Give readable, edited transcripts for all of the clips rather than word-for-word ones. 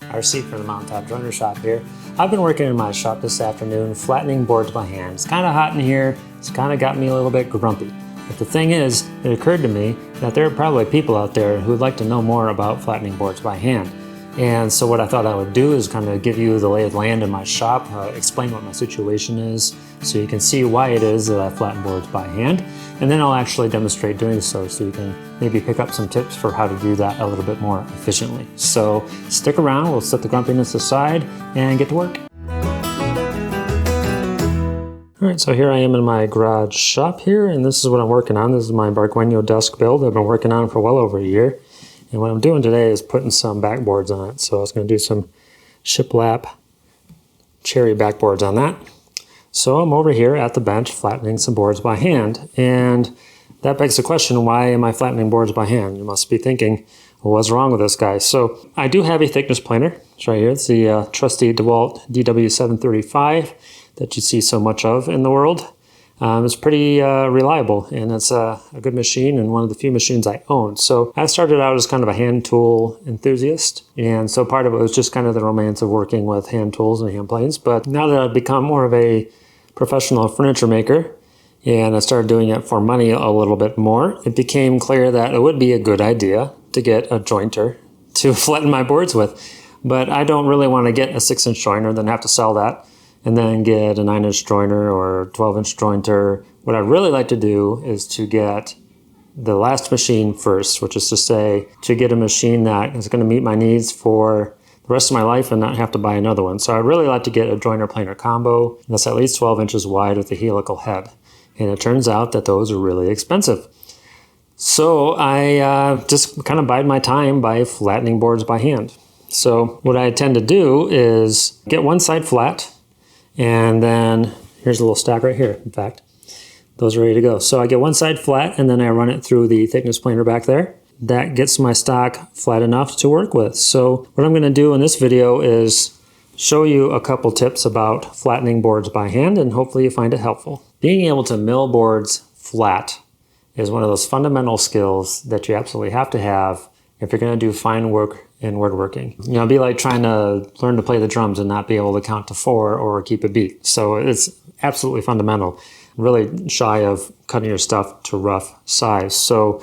RC from the Mountaintop Joiner Shop here. I've been working in my shop this afternoon, flattening boards by hand. It's kind of hot in here. It's kind of got me a little bit grumpy. But the thing is, it occurred to me that there are probably people out there who would like to know more about flattening boards by hand. And so what I thought I would do is kind of give you the lay of the land in my shop, explain what my situation is, so you can see why it is that I flatten boards by hand. And then I'll actually demonstrate doing so you can maybe pick up some tips for how to do that a little bit more efficiently. So stick around, we'll set the grumpiness aside and get to work. All right, so here I am in my garage shop here, and this is what I'm working on. This is my Bargueño desk build I've been working on for well over a year. And what I'm doing today is putting some backboards on it. So I was going to do some shiplap cherry backboards on that. So I'm over here at the bench flattening some boards by hand. And that begs the question, why am I flattening boards by hand? You must be thinking, well, what's wrong with this guy? So I do have a thickness planer. It's right here. It's the trusty DeWalt DW735 that you see so much of in the world. It's pretty reliable, and it's a good machine and one of the few machines I own. So I started out as kind of a hand tool enthusiast, and so part of it was just kind of the romance of working with hand tools and hand planes. But now that I've become more of a professional furniture maker, and I started doing it for money a little bit more, it became clear that it would be a good idea to get a jointer to flatten my boards with. But I don't really want to get a 6-inch joiner, then have to sell that, and then get a 9-inch joiner or 12-inch jointer. What I'd really like to do is to get the last machine first, which is to say, to get a machine that is going to meet my needs for the rest of my life and not have to buy another one. So I'd really like to get a joiner planer combo that's at least 12 inches wide with a helical head. And it turns out that those are really expensive. So I just kind of bide my time by flattening boards by hand. So what I tend to do is get one side flat, and then here's a little stack right here, in fact. Those are ready to go. So I get one side flat, and then I run it through the thickness planer back there. That gets my stock flat enough to work with. So what I'm going to do in this video is show you a couple tips about flattening boards by hand, and hopefully you find it helpful. Being able to mill boards flat is one of those fundamental skills that you absolutely have to have if you're going to do fine work in woodworking. You know, it'd be like trying to learn to play the drums and not be able to count to 4 or keep a beat. So it's absolutely fundamental. Really shy of cutting your stuff to rough size. So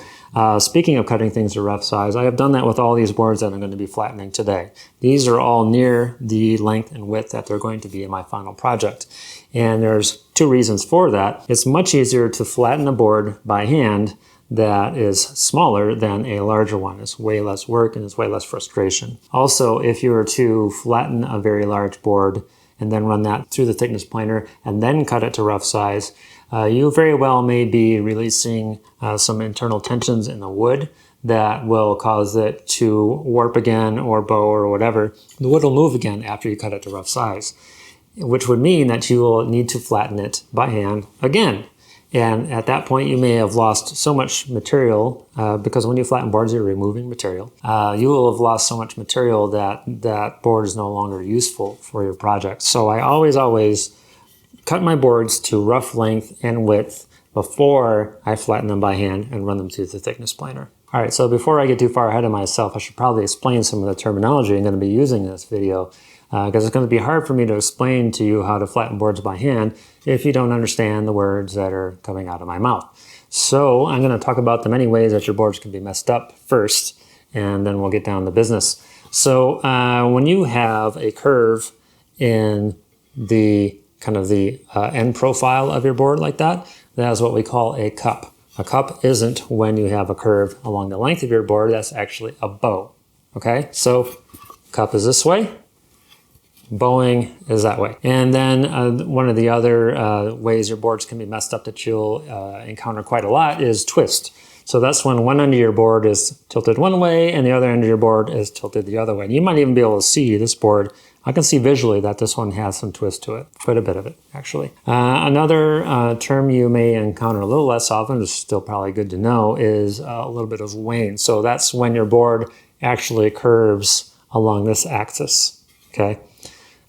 speaking of cutting things to rough size, I have done that with all these boards that I'm going to be flattening today. These are all near the length and width that they're going to be in my final project. And there's 2 reasons for that. It's much easier to flatten a board by hand that is smaller than a larger one. It's way less work and it's way less frustration. Also, if you were to flatten a very large board and then run that through the thickness planer and then cut it to rough size, you very well may be releasing some internal tensions in the wood that will cause it to warp again or bow or whatever. The wood will move again after you cut it to rough size, which would mean that you will need to flatten it by hand again. And at that point, you may have lost so much material, because when you flatten boards, you're removing material. You will have lost so much material that that board is no longer useful for your project. So I always cut my boards to rough length and width before I flatten them by hand and run them through the thickness planer. All right, so before I get too far ahead of myself, I should probably explain some of the terminology I'm going to be using in this video, because it's going to be hard for me to explain to you how to flatten boards by hand if you don't understand the words that are coming out of my mouth. So I'm going to talk about the many ways that your boards can be messed up first, and then we'll get down to business. So when you have a curve in the kind of the end profile of your board like that, that is what we call a cup. A cup isn't when you have a curve along the length of your board. That's actually a bow. Okay, so cup is this way. Bowing is that way. And then one of the other ways your boards can be messed up that you'll encounter quite a lot is twist. So that's when one end of your board is tilted one way and the other end of your board is tilted the other way. And you might even be able to see this board. I can see visually that this one has some twist to it, quite a bit of it actually. Another term you may encounter a little less often, is still probably good to know, is a little bit of wane. So that's when your board actually curves along this axis, okay?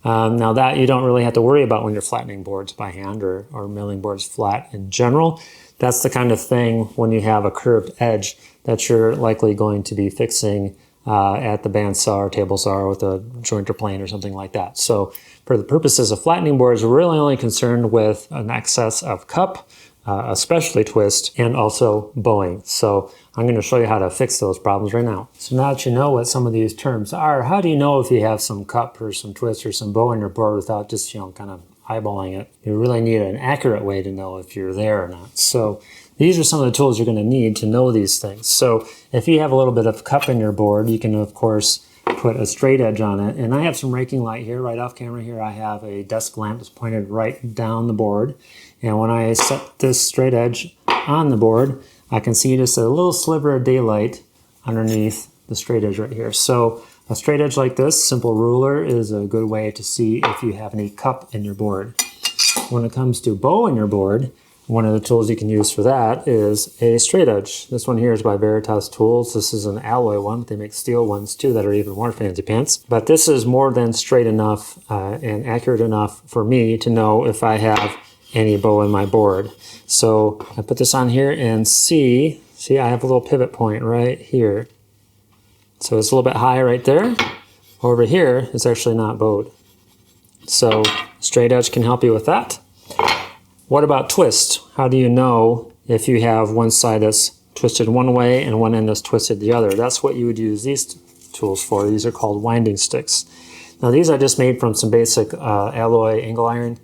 Now that you don't really have to worry about when you're flattening boards by hand or milling boards flat in general. That's the kind of thing when you have a curved edge that you're likely going to be fixing at the bandsaw or table saw with a jointer plane or something like that. So for the purposes of flattening boards, we're really only concerned with an excess of cup, especially twist, and also bowing. So I'm going to show you how to fix those problems right now. So now that you know what some of these terms are, how do you know if you have some cup or some twist or some bow in your board without just, kind of eyeballing it? You really need an accurate way to know if you're there or not. So these are some of the tools you're going to need to know these things. So if you have a little bit of cup in your board, you can, of course, put a straight edge on it. And I have some raking light here, right off camera here. I have a desk lamp that's pointed right down the board. And when I set this straight edge on the board, I can see just a little sliver of daylight underneath the straight edge right here. So a straight edge like this, simple ruler, is a good way to see if you have any cup in your board. When it comes to bow in your board, one of the tools you can use for that is a straight edge. This one here is by Veritas Tools. This is an alloy one. They make steel ones too that are even more fancy pants. But this is more than straight enough and accurate enough for me to know if I have any bow in my board. So I put this on here and see I have a little pivot point right here. So it's a little bit high right there. Over here, it's actually not bowed. So straight edge can help you with that. What about twist? How do you know if you have one side that's twisted one way and one end that's twisted the other? That's what you would use these tools for. These are called winding sticks. Now these I just made from some basic alloy angle iron,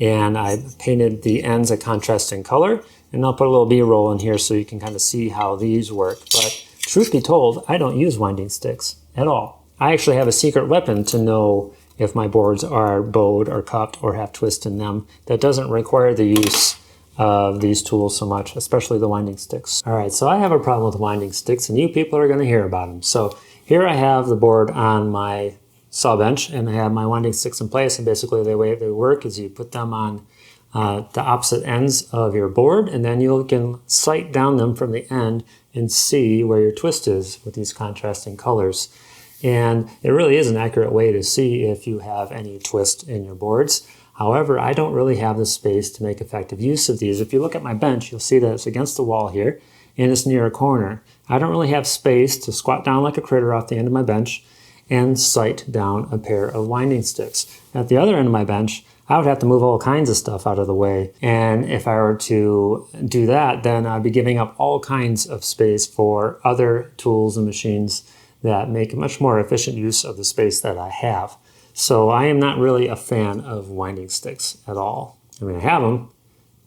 and I painted the ends a contrasting color, and I'll put a little B-roll in here so you can kind of see how these work. But truth be told, I don't use winding sticks at all. I actually have a secret weapon to know if my boards are bowed or cupped or have twist in them that doesn't require the use of these tools so much, especially the winding sticks. All right, so I have a problem with winding sticks, and you people are going to hear about them. So here I have the board on my saw bench, and I have my winding sticks in place, and basically the way they work is you put them on the opposite ends of your board, and then you can sight down them from the end and see where your twist is with these contrasting colors. And it really is an accurate way to see if you have any twist in your boards. However, I don't really have the space to make effective use of these. If you look at my bench, you'll see that it's against the wall here, and it's near a corner. I don't really have space to squat down like a critter off the end of my bench and sight down a pair of winding sticks. At the other end of my bench, I would have to move all kinds of stuff out of the way. And if I were to do that, then I'd be giving up all kinds of space for other tools and machines that make much more efficient use of the space that I have. So I am not really a fan of winding sticks at all. I mean, I have them,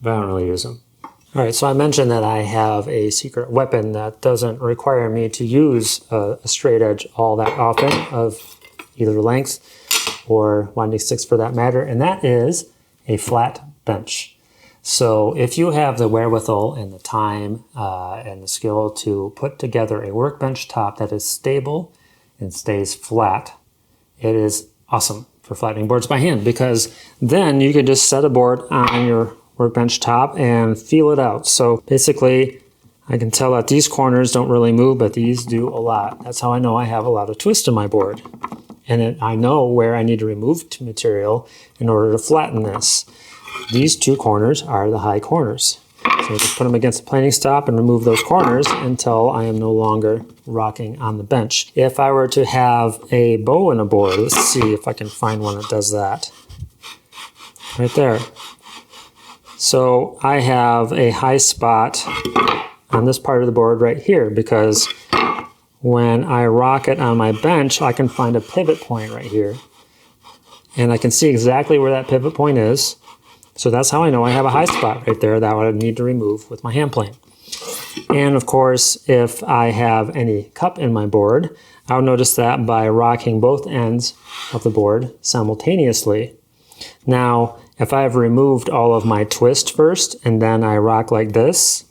but I don't really use them. All right, so I mentioned that I have a secret weapon that doesn't require me to use a straight edge all that often of either length or winding sticks for that matter, and that is a flat bench. So if you have the wherewithal and the time and the skill to put together a workbench top that is stable and stays flat, it is awesome for flattening boards by hand, because then you can just set a board on your workbench top and feel it out. So basically, I can tell that these corners don't really move, but these do a lot. That's how I know I have a lot of twist in my board. And then I know where I need to remove material in order to flatten this. These two corners are the high corners. So just put them against the planing stop and remove those corners until I am no longer rocking on the bench. If I were to have a bow in a board, let's see if I can find one that does that. Right there. So I have a high spot on this part of the board right here, because when I rock it on my bench, I can find a pivot point right here. And I can see exactly where that pivot point is. So that's how I know I have a high spot right there that I would need to remove with my hand plane. And of course, if I have any cup in my board, I'll notice that by rocking both ends of the board simultaneously. Now, if I've removed all of my twist first and then I rock like this,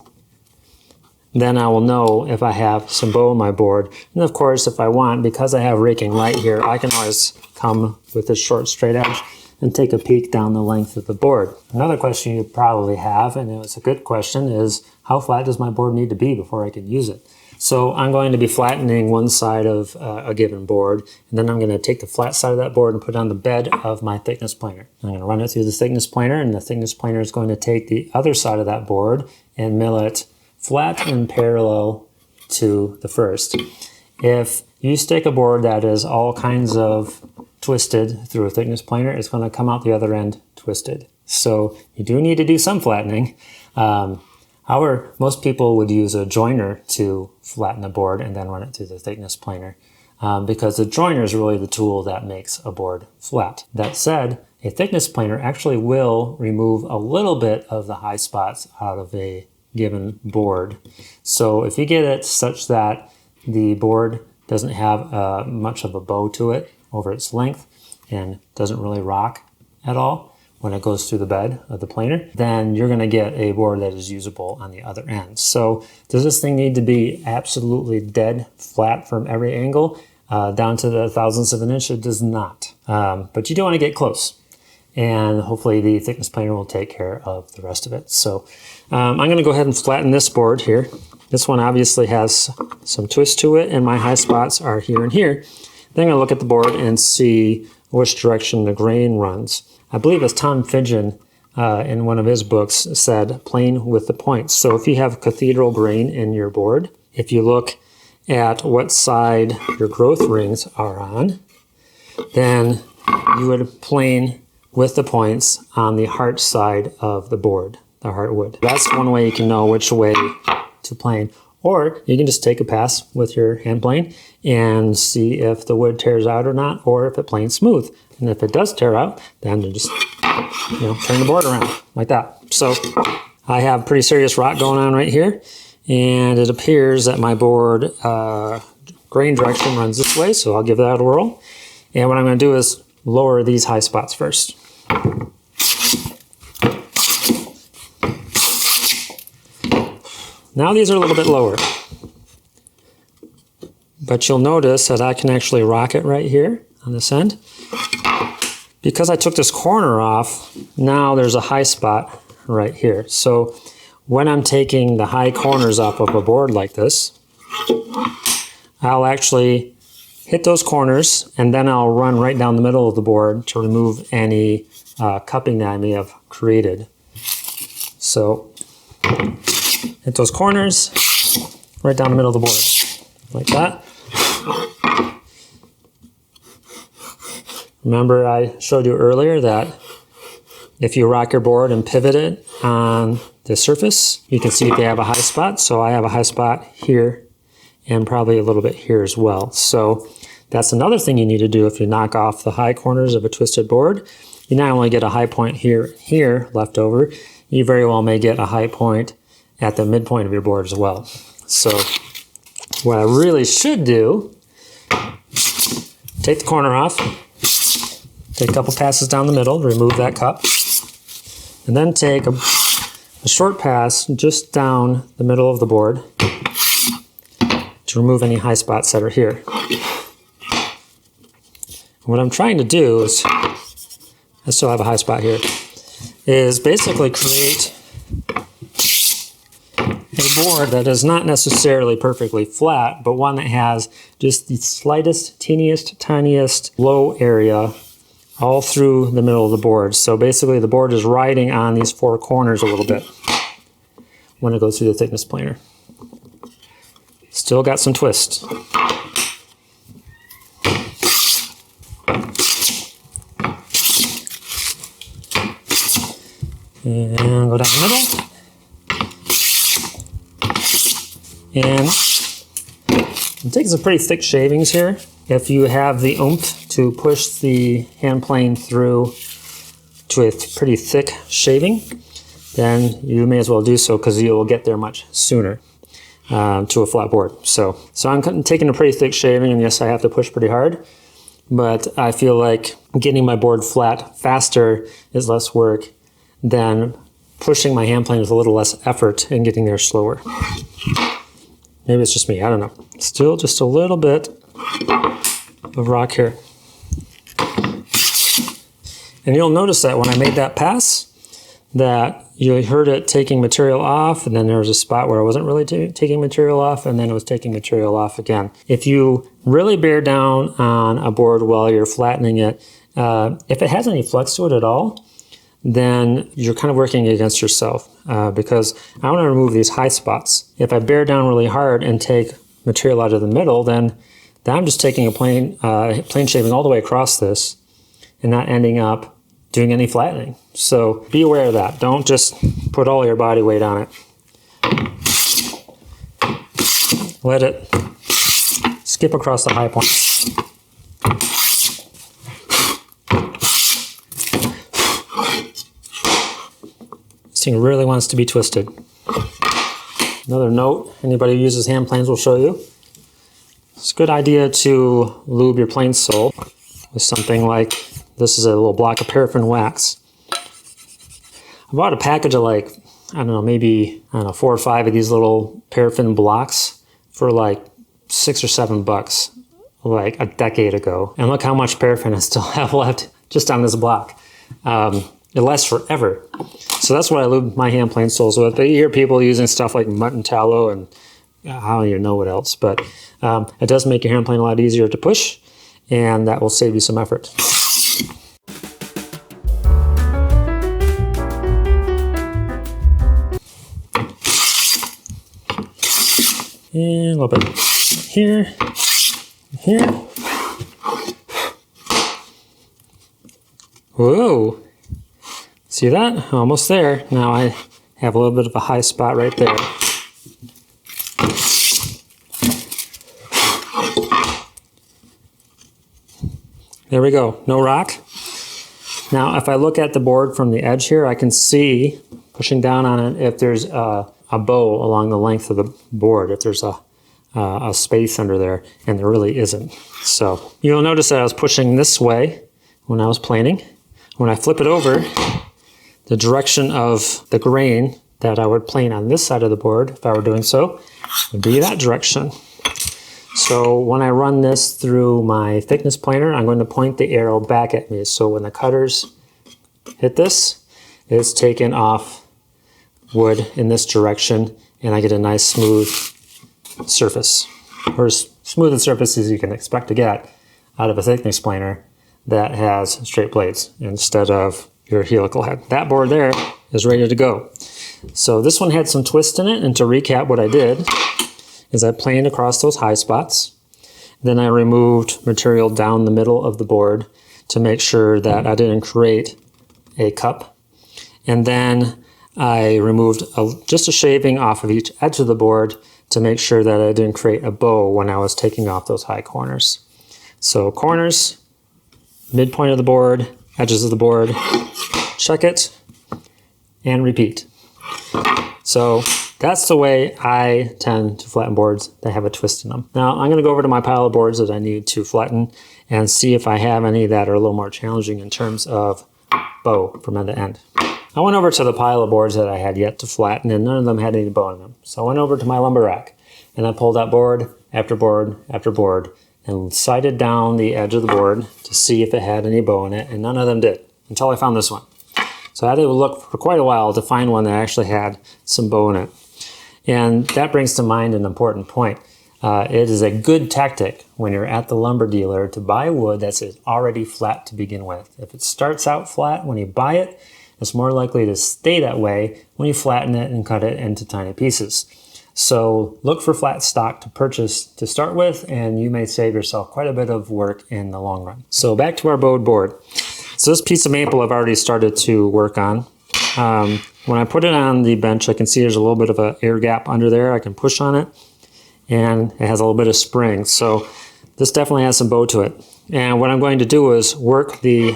then I will know if I have some bow in my board. And of course, if I want, because I have raking light here, I can always come with this short straight edge and take a peek down the length of the board. Another question you probably have, and it's a good question, is how flat does my board need to be before I can use it? So I'm going to be flattening one side of a given board, and then I'm going to take the flat side of that board and put it on the bed of my thickness planer. I'm going to run it through the thickness planer, and the thickness planer is going to take the other side of that board and mill it flat and parallel to the first. If You stick a board that is all kinds of twisted through a thickness planer, it's going to come out the other end twisted. So you do need to do some flattening. However, most people would use a joiner to flatten a board and then run it through the thickness planer, because the joiner is really the tool that makes a board flat. That said, a thickness planer actually will remove a little bit of the high spots out of a given board. So if you get it such that the board doesn't have much of a bow to it over its length and doesn't really rock at all when it goes through the bed of the planer, then you're going to get a board that is usable on the other end. So does this thing need to be absolutely dead flat from every angle down to the thousandths of an inch? It does not. But you do want to get close. And hopefully the thickness planer will take care of the rest of it. So I'm going to go ahead and flatten this board here. This one obviously has some twist to it, and my high spots are here and here. Then I'm going to look at the board and see which direction the grain runs. I believe it's Tom Fidgen in one of his books said plane with the points. So if you have cathedral grain in your board, if you look at what side your growth rings are on, then you would plane with the points on the heart side of the board, the heart wood. That's one way you can know which way to plane. Or you can just take a pass with your hand plane and see if the wood tears out or not, or if it planes smooth. And if it does tear out, then you just turn the board around like that. So I have pretty serious rot going on right here, and it appears that my board grain direction runs this way, so I'll give that a whirl. And what I'm going to do is lower these high spots first. Now these are a little bit lower, but you'll notice that I can actually rock it right here on this end. Because I took this corner off, now there's a high spot right here. So when I'm taking the high corners off of a board like this, I'll actually hit those corners, and then I'll run right down the middle of the board to remove any cupping that I may have created. So hit those corners right down the middle of the board, like that. Remember I showed you earlier that if you rock your board and pivot it on the surface, you can see if they have a high spot. So I have a high spot here and probably a little bit here as well. So that's another thing you need to do if you knock off the high corners of a twisted board. You not only get a high point here left over, you very well may get a high point at the midpoint of your board as well. So what I really should do, take the corner off, take a couple passes down the middle to remove that cup, and then take a short pass just down the middle of the board to remove any high spots that are here. What I'm trying to do is, I still have a high spot here, is basically create a board that is not necessarily perfectly flat, but one that has just the slightest, teeniest, tiniest low area all through the middle of the board. So basically the board is riding on these four corners a little bit when it goes through the thickness planer. Still got some twist. And go down the middle. And I'm taking some pretty thick shavings here. If you have the oomph to push the hand plane through to a pretty thick shaving, then you may as well do so, because you will get there much sooner to a flat board. So I'm taking a pretty thick shaving, and yes, I have to push pretty hard, but I feel like getting my board flat faster is less work than pushing my hand plane with a little less effort and getting there slower. Maybe it's just me, I don't know. Still just a little bit of rock here. And you'll notice that when I made that pass, that you heard it taking material off, and then there was a spot where I wasn't really taking material off, and then it was taking material off again. If you really bear down on a board while you're flattening it, if it has any flex to it at all, then you're kind of working against yourself, because I want to remove these high spots. If I bear down really hard and take material out of the middle, then Now I'm just taking a plane shaving all the way across this and not ending up doing any flattening. So be aware of that. Don't just put all your body weight on it. Let it skip across the high points. This thing really wants to be twisted. Another note, anybody who uses hand planes will show you. It's a good idea to lube your plane sole with something like, this is a little block of paraffin wax. I bought a package of like, I don't know, maybe, 4 or 5 of these little paraffin blocks for like $6 or $7 like a decade ago. And look how much paraffin I still have left just on this block. It lasts forever. So that's what I lube my hand plane soles with. But you hear people using stuff like mutton tallow and I don't even know what else. But it does make your hand plane a lot easier to push, and that will save you some effort. And a little bit here, here. Whoa! See that? Almost there. Now I have a little bit of a high spot right there. There we go. No rock. Now if I look at the board from the edge here, I can see, pushing down on it, if there's a bow along the length of the board, if there's a space under there, and there really isn't. So you'll notice that I was pushing this way when I was planing. When I flip it over, the direction of the grain that I would plane on this side of the board, if I were doing so, would be that direction. So when I run this through my thickness planer, I'm going to point the arrow back at me. So when the cutters hit this, it's taken off wood in this direction, and I get a nice smooth surface, or as smooth a surface as you can expect to get out of a thickness planer that has straight blades instead of your helical head. That board there is ready to go. So this one had some twist in it, and to recap what I did is I planed across those high spots. Then I removed material down the middle of the board to make sure that I didn't create a cup. And then I removed just a shaving off of each edge of the board to make sure that I didn't create a bow when I was taking off those high corners. So corners, midpoint of the board, edges of the board, check it, and repeat. So that's the way I tend to flatten boards that have a twist in them. Now I'm going to go over to my pile of boards that I need to flatten and see if I have any that are a little more challenging in terms of bow from end to end. I went over to the pile of boards that I had yet to flatten, and none of them had any bow in them. So I went over to my lumber rack and I pulled out board after board after board and sighted down the edge of the board to see if it had any bow in it, and none of them did until I found this one. So I had to look for quite a while to find one that actually had some bow in it. And that brings to mind an important point. It is a good tactic when you're at the lumber dealer to buy wood that's already flat to begin with. If it starts out flat when you buy it, it's more likely to stay that way when you flatten it and cut it into tiny pieces. So look for flat stock to purchase to start with, and you may save yourself quite a bit of work in the long run. So back to our bowed board. So this piece of maple I've already started to work on. When I put it on the bench, I can see there's a little bit of an air gap under there. I can push on it, and it has a little bit of spring. So this definitely has some bow to it. And what I'm going to do is work the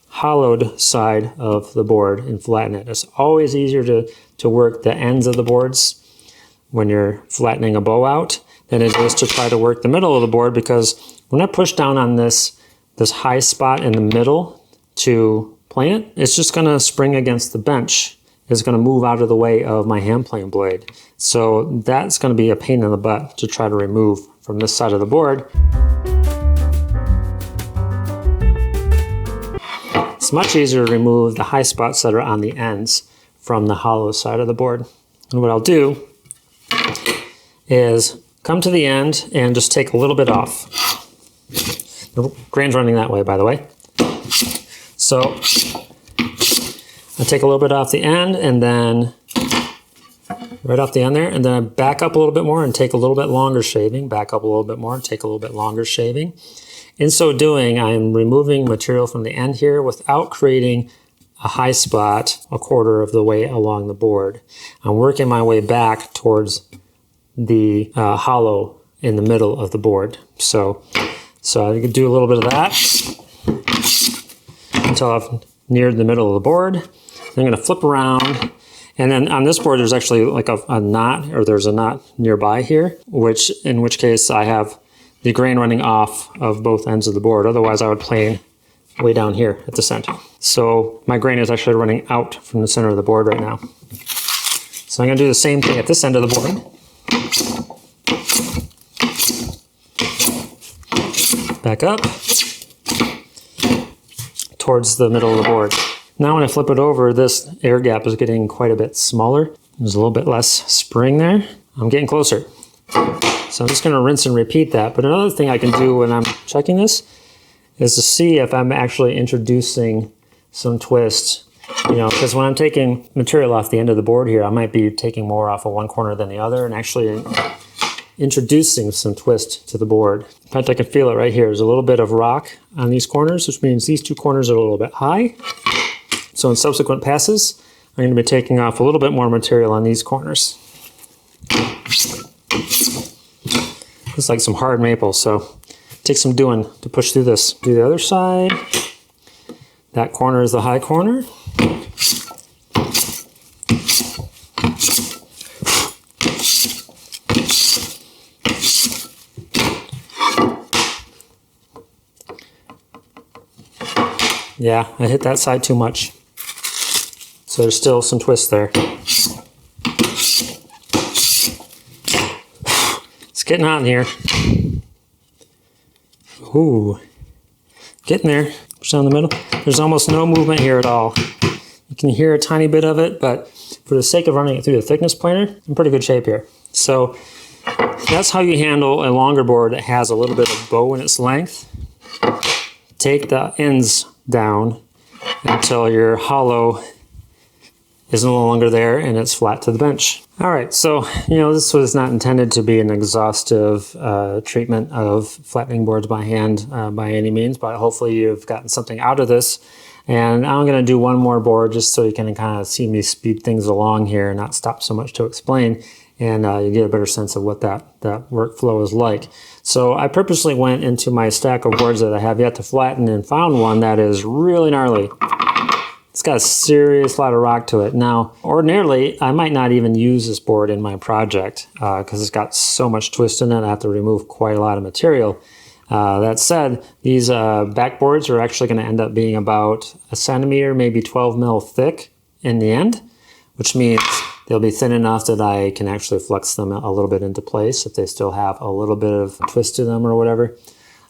hollowed side of the board and flatten it. It's always easier to work the ends of the boards when you're flattening a bow out than it is to try to work the middle of the board, because when I push down on this high spot in the middle to plane it, it's just going to spring against the bench. It's going to move out of the way of my hand plane blade. So that's going to be a pain in the butt to try to remove from this side of the board. It's much easier to remove the high spots that are on the ends from the hollow side of the board. And what I'll do is come to the end and just take a little bit off. The grain's running that way, by the way. So I take a little bit off the end and then right off the end there, and then I back up a little bit more and take a little bit longer shaving, back up a little bit more and take a little bit longer shaving. In so doing, I am removing material from the end here without creating a high spot a quarter of the way along the board. I'm working my way back towards the hollow in the middle of the board. So I can do a little bit of that until I've neared the middle of the board. I'm going to flip around, and then on this board there's actually like a knot, or there's a knot nearby here, in which case I have the grain running off of both ends of the board. Otherwise I would plane way down here at the center. So my grain is actually running out from the center of the board right now. So I'm going to do the same thing at this end of the board. Back up towards the middle of the board. Now when I flip it over, this air gap is getting quite a bit smaller. There's a little bit less spring there. I'm getting closer. So I'm just going to rinse and repeat that. But another thing I can do when I'm checking this is to see if I'm actually introducing some twist. You know, because when I'm taking material off the end of the board here, I might be taking more off of one corner than the other and actually introducing some twist to the board. In fact, I can feel it right here. There's a little bit of rock on these corners, which means these two corners are a little bit high. So in subsequent passes, I'm going to be taking off a little bit more material on these corners. It's like some hard maple, so it takes some doing to push through this. Do the other side. That corner is the high corner. Yeah, I hit that side too much. So there's still some twist there. It's getting hot in here. Ooh, getting there. Push down the middle. There's almost no movement here at all. You can hear a tiny bit of it, but for the sake of running it through the thickness planer, I'm in pretty good shape here. So that's how you handle a longer board that has a little bit of bow in its length. Take the ends down until your hollow is no longer there and it's flat to the bench. All right, so this was not intended to be an exhaustive treatment of flattening boards by hand by any means, but hopefully you've gotten something out of this. And I'm going to do one more board just so you can kind of see me speed things along here and not stop so much to explain, and you get a better sense of what that workflow is like. So I purposely went into my stack of boards that I have yet to flatten and found one that is really gnarly. It's got a serious lot of rock to it. Now, ordinarily, I might not even use this board in my project because it's got so much twist in it. I have to remove quite a lot of material. That said, these backboards are actually going to end up being about a centimeter, maybe 12 mil thick in the end, which means they'll be thin enough that I can actually flex them a little bit into place if they still have a little bit of twist to them or whatever.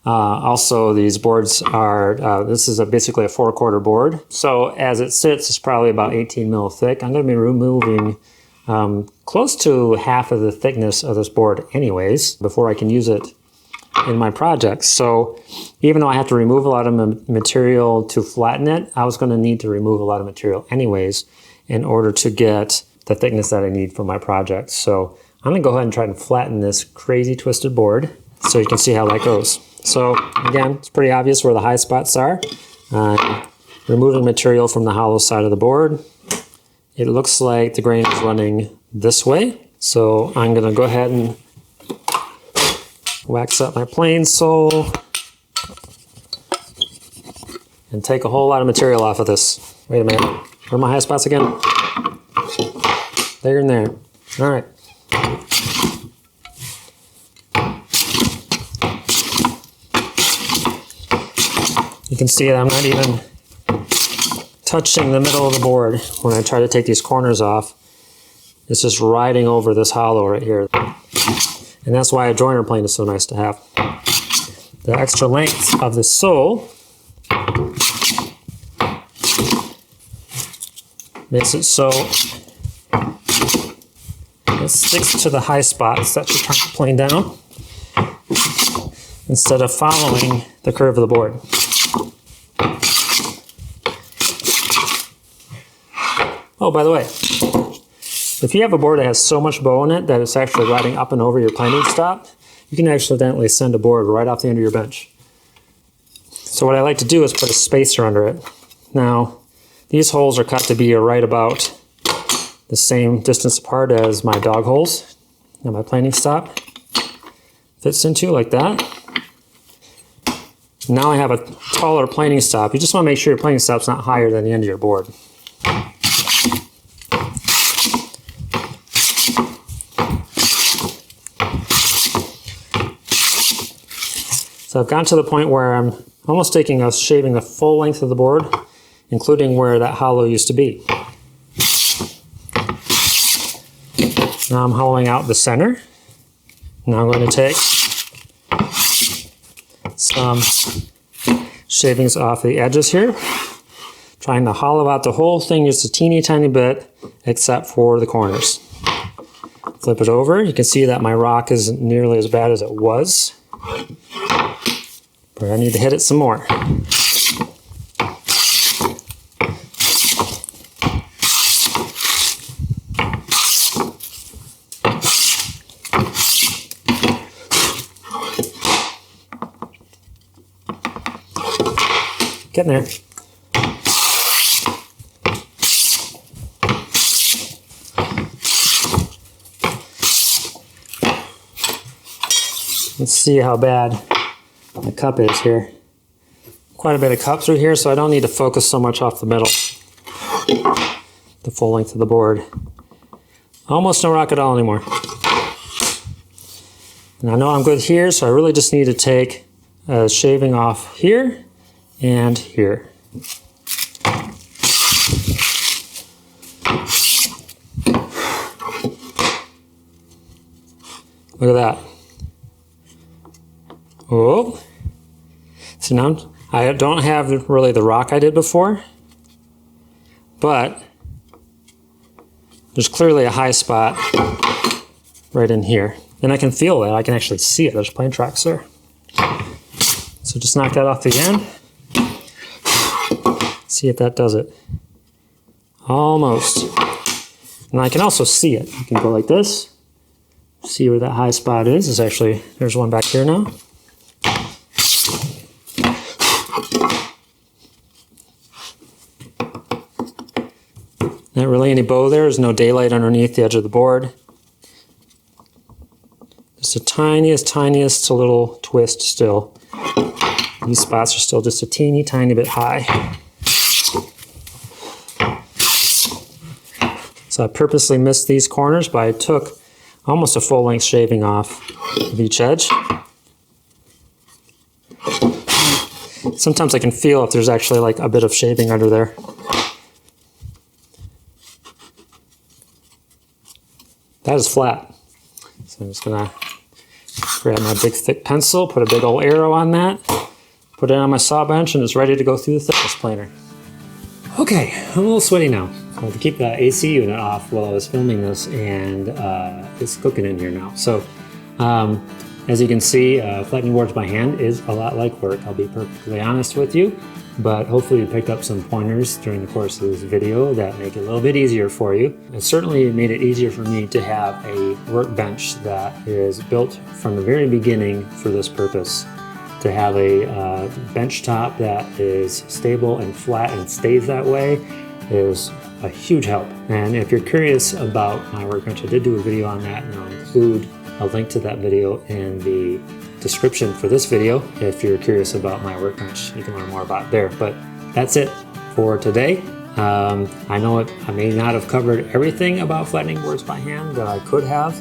Also, these boards are, this is basically a 4/4 board. So as it sits, it's probably about 18 mil thick. I'm going to be removing close to half of the thickness of this board anyways before I can use it in my project. So even though I have to remove a lot of material to flatten it, I was going to need to remove a lot of material anyways in order to get the thickness that I need for my project. So I'm going to go ahead and try to flatten this crazy twisted board so you can see how that goes. So again, it's pretty obvious where the high spots are. Removing material from the hollow side of the board. It looks like the grain is running this way. So I'm going to go ahead and wax up my plane sole and take a whole lot of material off of this. Wait a minute, where are my high spots again? There and there. All right. You can see that I'm not even touching the middle of the board when I try to take these corners off. It's just riding over this hollow right here. And that's why a joiner plane is so nice to have. The extra length of the sole makes it so it sticks to the high spots that you're trying to plane down instead of following the curve of the board. Oh, by the way, If you have a board that has so much bow in it that it's actually riding up and over your planing stop, you can accidentally send a board right off the end of your bench. So what I like to do is put a spacer under it. Now, these holes are cut to be right about the same distance apart as my dog holes that my planing stop fits into, like that. Now I have a taller planing stop. You just want to make sure your planing stop's not higher than the end of your board. So I've gotten to the point where I'm almost shaving the full length of the board, including where that hollow used to be. Now I'm hollowing out the center. Now I'm going to take some shavings off the edges here, trying to hollow out the whole thing just a teeny tiny bit, except for the corners. Flip it over. You can see that my rock isn't nearly as bad as it was, but I need to hit it some more. Getting there. Let's see how bad the cup is here. Quite a bit of cup through here, so I don't need to focus so much off the middle. The full length of the board. Almost no rock at all anymore. And I know I'm good here, so I really just need to take a shaving off here and here. Look at that. Oh. So now I don't have really the rock I did before, but there's clearly a high spot right in here. And I can feel that. I can actually see it. There's plane tracks there. So just knock that off the end. See if that does it. Almost. And I can also see it. You can go like this. See where that high spot is. It's actually, there's one back here now. Not really any bow there. There's no daylight underneath the edge of the board. Just the tiniest little twist still. These spots are still just a teeny tiny bit high. So I purposely missed these corners, but I took almost a full length shaving off of each edge. Sometimes I can feel if there's actually like a bit of shaving under there. That is flat. So I'm just gonna grab my big thick pencil, put a big old arrow on that, put it on my saw bench, and it's ready to go through the thickness planer. Okay, I'm a little sweaty now. I had to keep the AC unit off while I was filming this, and it's cooking in here now. So, as you can see, flattening boards by hand is a lot like work, I'll be perfectly honest with you. But hopefully you picked up some pointers during the course of this video that make it a little bit easier for you. It certainly made it easier for me to have a workbench that is built from the very beginning for this purpose. To have a bench top that is stable and flat and stays that way is a huge help. And if you're curious about my workbench, I did do a video on that, and I'll include a link to that video in the description for this video. If you're curious about my workbench, you can learn more about it there. But that's it for today. I know I may not have covered everything about flattening boards by hand that I could have,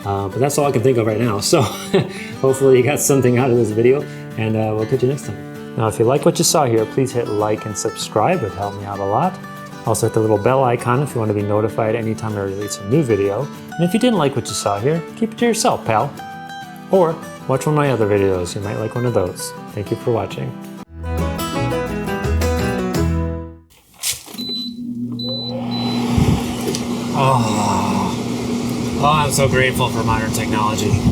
but that's all I can think of right now. So hopefully you got something out of this video, and we'll catch you next time. Now, if you like what you saw here, please hit like and subscribe. It would help me out a lot. Also hit the little bell icon if you want to be notified anytime I release a new video. And if you didn't like what you saw here, keep it to yourself, pal. Or watch one of my other videos. You might like one of those. Thank you for watching. Oh, I'm so grateful for modern technology.